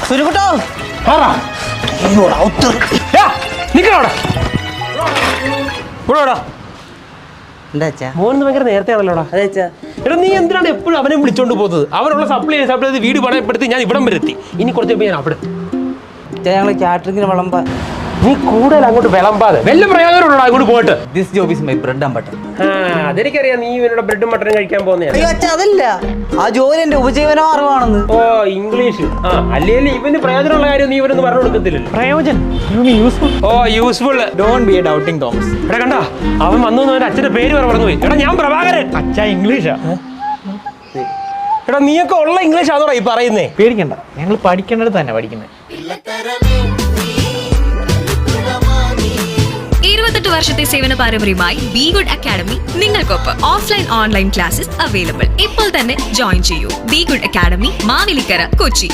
സുരുകുട്ടോ മോൻ ഭയങ്കര നേരത്തെ ആണല്ലോടാ. എടാ നീ എന്തിനാണ് എപ്പോഴും അവനെ വിളിച്ചോണ്ട് പോകുന്നത്? അവനുള്ള സപ്ലൈ ചെയ്ത് വീട് പണയപ്പെടുത്തി ഞാൻ ഇവിടം വരെ എത്തി. ഇനി കുറച്ച് ഞാൻ അവിടെ ഞങ്ങൾ കാറ്ററിംഗിന് വിളമ്പാ. നീ കൂടുതൽ അങ്ങോട്ട് വിളമ്പാതെ വല്ല പ്രയോജനമുണ്ടോ അങ്ങോട്ട് പോയിട്ട്? This job is my bread and butter. അതെനിക്കറിയാം, നീ ഇവനോട് ബ്രെഡും മട്ടനും കഴിക്കാൻ പോകുന്നതാണ്. അതല്ല, ആ ജോലി എന്റെ ഉപജീവനമാർഗമാണെന്ന്. ഓ ഇംഗ്ലീഷ്. അല്ലെങ്കിൽ ഇവന് പ്രയോജനമുള്ള കാര്യം നീ ഇവനൊന്നും പറഞ്ഞു കൊടുക്കത്തില്ലല്ലോ. പ്രയോജനം ഓ useful. Don't be a doubting Thomas. എടാ കണ്ടാ, അവൻ വന്നു അവന്റെ അച്ഛന്റെ പേര് പറഞ്ഞു പോയി. എടാ ഞാൻ പ്രഭാകരൻ. അച്ഛാ ഇംഗ്ലീഷാ. എടാ നീയൊക്കെ ഉള്ള ഇംഗ്ലീഷ് ആണോടാ ഈ പറയുന്നേ? പേടിക്കണ്ട, ഞങ്ങൾ പഠിക്കേണ്ടത് തന്നെ പഠിക്കുന്നത്. 28 വർഷത്തെ സേവന പാരമ്പര്യമായി ബി ഗുഡ് അക്കാഡമി നിങ്ങൾക്കൊപ്പം. Offline online classes available. ഇപ്പോൾ തന്നെ ജോയിൻ ചെയ്യൂ. Be good academy, Mavelikkara, Kochi.